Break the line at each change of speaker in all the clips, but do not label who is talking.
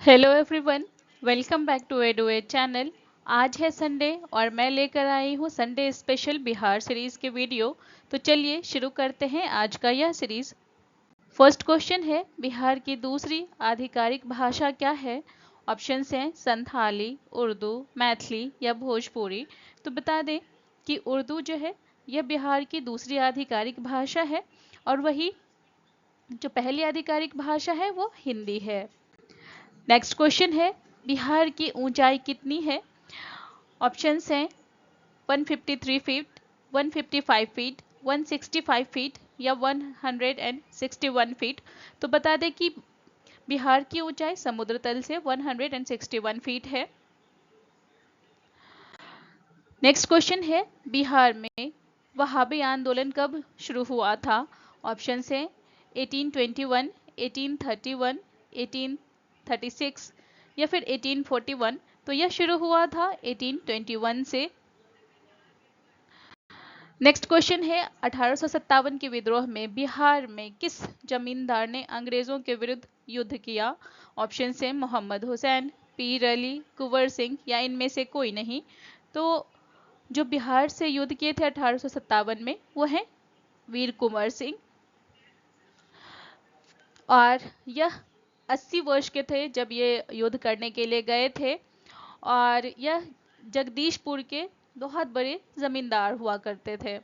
Hello everyone, welcome back to एडुए channel. आज है संडे और मैं लेकर आई हूँ संडे स्पेशल बिहार सीरीज के वीडियो। तो चलिए शुरू करते हैं आज का यह सीरीज। फर्स्ट क्वेश्चन है, बिहार की दूसरी आधिकारिक भाषा क्या है? ऑप्शंस हैं संथाली, उर्दू, मैथिली या भोजपुरी। तो बता दें कि उर्दू जो है यह बिहार की दूसरी आधिकारिक भाषा है और वही जो पहली आधिकारिक भाषा है वो हिंदी है। नेक्स्ट क्वेश्चन है, बिहार की ऊंचाई कितनी है? ऑप्शंस हैं 153 फीट, 155 फीट, 165 फीट या 161 फीट। तो बता दें कि बिहार की ऊंचाई समुद्र तल से 161 फीट है। नेक्स्ट क्वेश्चन है, बिहार में वहाबी आंदोलन कब शुरू हुआ था? ऑप्शंस हैं 1821, 1831, 1836 या फिर 1841। तो यह शुरू हुआ था 1821 से। नेक्स्ट क्वेश्चन है, 1857 के विद्रोह में बिहार में किस जमींदार ने अंग्रेजों के विरुद्ध युद्ध किया? ऑप्शन है मोहम्मद हुसैन, पीर अली, कुंवर सिंह या इनमें से कोई नहीं। तो जो बिहार से युद्ध किए थे 1857 में वो है वीर कुंवर सिंह, और यह 80 वर्ष के थे जब ये युद्ध करने के लिए गए थे और यह जगदीशपुर के बहुत बड़े जमींदार हुआ करते थे।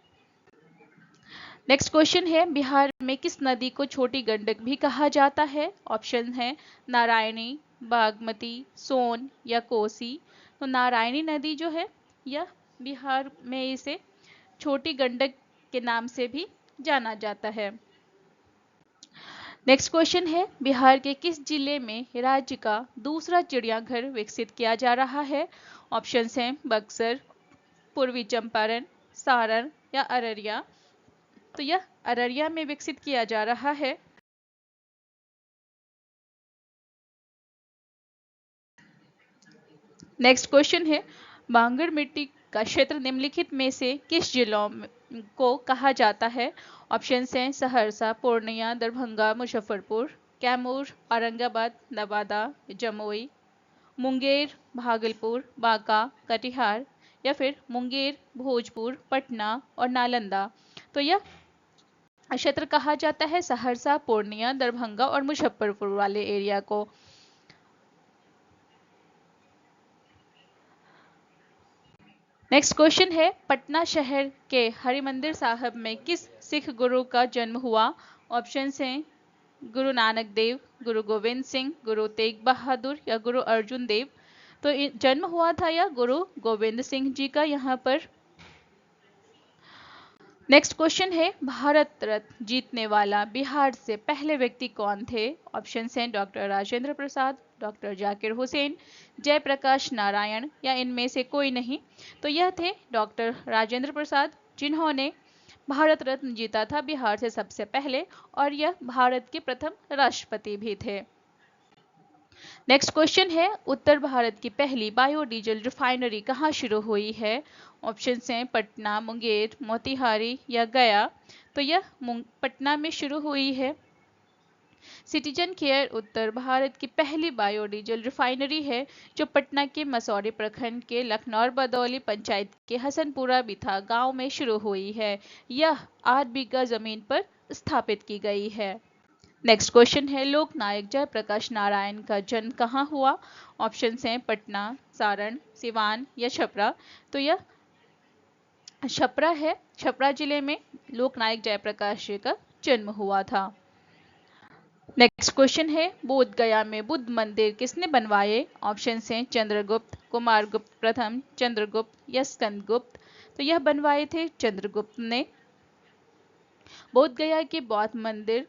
नेक्स्ट क्वेश्चन है, बिहार में किस नदी को छोटी गंडक भी कहा जाता है? ऑप्शन है नारायणी, बागमती, सोन या कोसी। तो नारायणी नदी जो है यह बिहार में इसे छोटी गंडक के नाम से भी जाना जाता है। नेक्स्ट क्वेश्चन है, बिहार के किस जिले में राज्य का दूसरा चिड़ियाघर विकसित किया जा रहा है? ऑप्शंस हैं बक्सर, पूर्वी चंपारण, सारण या अररिया। तो यह अररिया में विकसित किया जा रहा है। नेक्स्ट क्वेश्चन है, बांगर मिट्टी का क्षेत्र निम्नलिखित में से किस जिलों को कहा जाता है? ऑप्शन हैं सहरसा, पूर्णिया, दरभंगा, मुजफ्फरपुर, कैमूर, औरंगाबाद, नवादा, जमुई, मुंगेर, भागलपुर, बांका, कटिहार या फिर मुंगेर, भोजपुर, पटना और नालंदा। तो यह क्षेत्र कहा जाता है सहरसा, पूर्णिया, दरभंगा और मुजफ्फरपुर वाले एरिया को। नेक्स्ट क्वेश्चन है, पटना शहर के हरिमंदिर साहब में किस सिख गुरु का जन्म हुआ? ऑप्शन हैं गुरु नानक देव, गुरु गोविंद सिंह, गुरु तेग बहादुर या गुरु अर्जुन देव। तो जन्म हुआ था या गुरु गोविंद सिंह जी का यहाँ पर। नेक्स्ट क्वेश्चन है, भारत रत्न जीतने वाला बिहार से पहले व्यक्ति कौन थे? ऑप्शन हैं डॉक्टर राजेंद्र प्रसाद, डॉक्टर जाकिर हुसैन, जयप्रकाश नारायण या इनमें से कोई नहीं। तो यह थे डॉक्टर राजेंद्र प्रसाद, जिन्होंने भारत रत्न जीता था बिहार से सबसे पहले, और यह भारत के प्रथम राष्ट्रपति भी थे। नेक्स्ट क्वेश्चन है, उत्तर भारत की पहली बायोडीजल रिफाइनरी कहाँ शुरू हुई है? ऑप्शन हैं पटना, मुंगेर, मोतिहारी या गया। तो यह पटना में शुरू हुई है। सिटीजन केयर उत्तर भारत की पहली बायोडीजल रिफाइनरी है जो पटना के मसौरी प्रखंड के लखनौर बदौली पंचायत के हसनपुरा बिथा गांव में शुरू हुई है। यह 8 बीघा जमीन पर स्थापित की गई है। नेक्स्ट क्वेश्चन है, लोक नायक जयप्रकाश नारायण का जन्म कहाँ हुआ? ऑप्शन हैं पटना, सारण, सिवान या छपरा। तो यह छपरा है, छपरा जिले में लोक नायक जयप्रकाश जी का जन्म हुआ था। नेक्स्ट क्वेश्चन है, बोध गया में बुद्ध मंदिर किसने बनवाए? ऑप्शन हैं चंद्रगुप्त, कुमारगुप्त प्रथम, चंद्रगुप्त या स्कंदगुप्त। तो यह बनवाए थे चंद्रगुप्त ने। बोध गया के बौद्ध मंदिर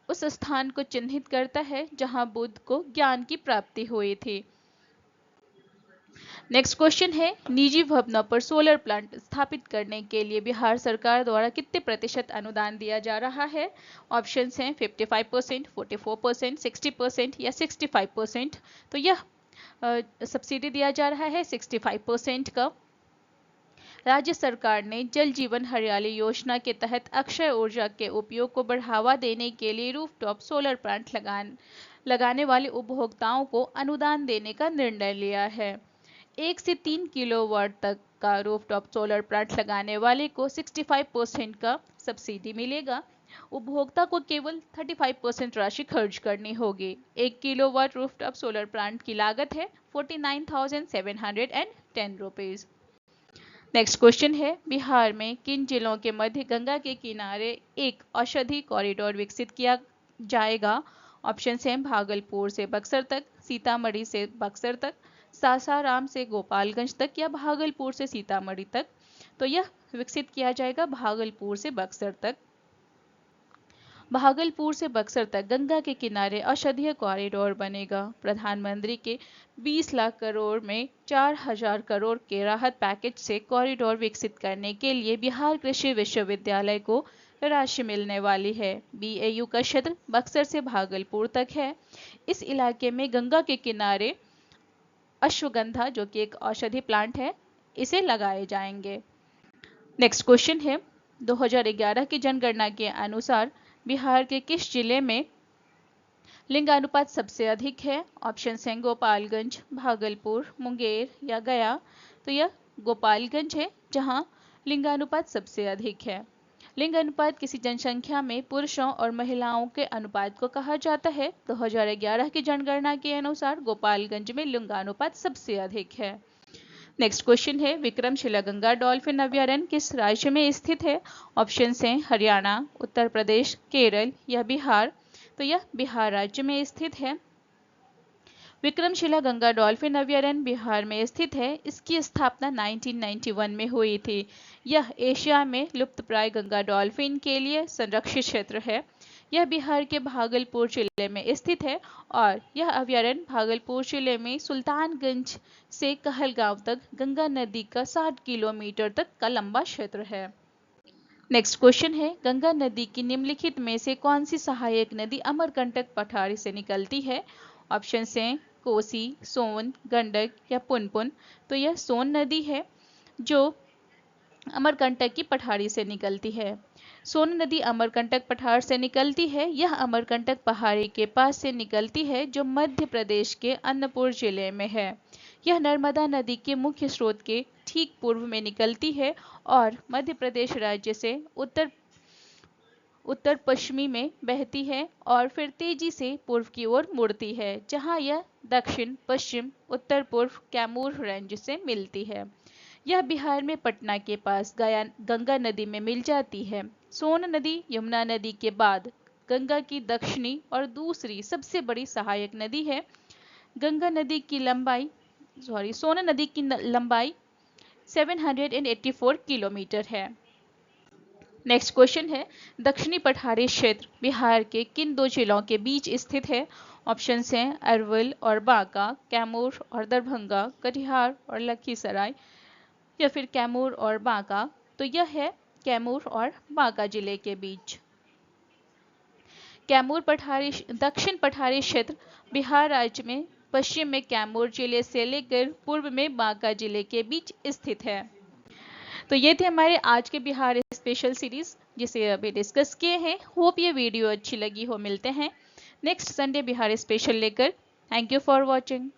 उस स्थान को चिन्हित करता है जहां बुद्ध को ज्ञान की प्राप्ति हुई थी। नेक्स्ट क्वेश्चन है, निजी भवनों पर सोलर प्लांट स्थापित करने के लिए बिहार सरकार द्वारा कितने प्रतिशत अनुदान दिया जा रहा है? ऑप्शन हैं 55%, 44%, 60% या 65%। तो यह सब्सिडी दिया जा रहा है 65% का। राज्य सरकार ने जल जीवन हरियाली योजना के तहत अक्षय ऊर्जा के उपयोग को बढ़ावा देने के लिए रूफटॉप सोलर प्लांट लगाने वाले उपभोक्ताओं को अनुदान देने का निर्णय लिया है। 1 से 3 किलोवाट तक का रूफटॉप सोलर प्लांट लगाने वाले को 65% का सब्सिडी मिलेगा। उपभोक्ता को केवल 35% राशि खर्च करनी होगी। 1 किलोवाट रूफटॉप सोलर प्लांट की लागत है 49,710 रुपीज। नेक्स्ट क्वेश्चन है, बिहार में किन जिलों के मध्य गंगा के किनारे एक औषधि कॉरिडोर विकसित किया जाएगा? ऑप्शन है भागलपुर से बक्सर तक, सीतामढ़ी से बक्सर तक, सासाराम से गोपालगंज तक या भागलपुर से सीतामढ़ी तक। तो यह विकसित किया जाएगा भागलपुर से बक्सर तक। भागलपुर से बक्सर तक गंगा के किनारे औषधीय कॉरिडोर बनेगा। प्रधानमंत्री के 20 लाख करोड़ में 4,000 करोड़ के राहत पैकेज से कॉरिडोर विकसित करने के लिए बिहार कृषि विश्वविद्यालय को राशि मिलने वाली है। BAU का क्षेत्र बक्सर से भागलपुर तक है। इस इलाके में गंगा के किनारे अश्वगंधा, जो कि एक औषधि प्लांट है, इसे लगाए जाएंगे। नेक्स्ट क्वेश्चन है, 2011 की जनगणना के अनुसार बिहार के किस जिले में लिंगानुपात सबसे अधिक है? ऑप्शन है गोपालगंज, भागलपुर, मुंगेर या गया। तो यह गोपालगंज है जहां लिंगानुपात सबसे अधिक है। लिंगानुपात किसी जनसंख्या में पुरुषों और महिलाओं के अनुपात को कहा जाता है। 2011 की जनगणना के अनुसार गोपालगंज में लिंगानुपात सबसे अधिक है। नेक्स्ट क्वेश्चन है, विक्रमशिला गंगा डॉल्फिन अभयारण्य किस राज्य में स्थित है? ऑप्शन है हरियाणा, उत्तर प्रदेश, केरल या बिहार। तो यह बिहार राज्य में स्थित है। विक्रमशिला गंगा डॉल्फिन अभयारण्य बिहार में स्थित है। इसकी स्थापना 1991 में हुई थी। यह एशिया में लुप्तप्राय गंगा डॉल्फिन के लिए संरक्षित क्षेत्र है। यह बिहार के भागलपुर जिले में स्थित है और यह अभयारण्य भागलपुर जिले में सुल्तानगंज से कहलगांव तक गंगा नदी का 60 किलोमीटर तक का लंबा क्षेत्र है। नेक्स्ट क्वेश्चन है, गंगा नदी की निम्नलिखित में से कौन सी सहायक नदी अमरकंटक पठारी से निकलती है? ऑप्शन हैं कोसी, सोन, गंडक या पुनपुन। तो यह सोन नदी है जो अमरकंटक की पठारी से निकलती है। सोन नदी अमरकंटक पठार से निकलती है। यह अमरकंटक पहाड़ी के पास से निकलती है जो मध्य प्रदेश के अन्नपूर जिले में है। यह नर्मदा नदी के मुख्य स्रोत के ठीक पूर्व में निकलती है और मध्य प्रदेश राज्य से उत्तर पश्चिमी में बहती है और फिर तेजी से पूर्व की ओर मुड़ती है, जहां यह दक्षिण पश्चिम उत्तर पूर्व कैमूर रेंज से मिलती है। यह बिहार में पटना के पास गंगा नदी में मिल जाती है। सोन नदी यमुना नदी के बाद गंगा की दक्षिणी और दूसरी सबसे बड़ी सहायक नदी है। सोन नदी की लंबाई 784 किलोमीटर है। नेक्स्ट क्वेश्चन है, दक्षिणी पठारी क्षेत्र बिहार के किन दो जिलों के बीच स्थित है? ऑप्शन हैं अरवल और बांका, कैमूर और दरभंगा, कटिहार और लखीसराय या फिर कैमूर और बांका। तो यह है कैमूर और बांका जिले के बीच। दक्षिण पठारी क्षेत्र बिहार राज्य में पश्चिम में कैमूर जिले से लेकर पूर्व में बांका जिले के बीच स्थित है। तो ये थे हमारे आज के बिहार स्पेशल सीरीज जिसे अभी डिस्कस किए हैं। होप ये वीडियो अच्छी लगी हो। मिलते हैं नेक्स्ट संडे बिहार स्पेशल लेकर। Thank you for watching.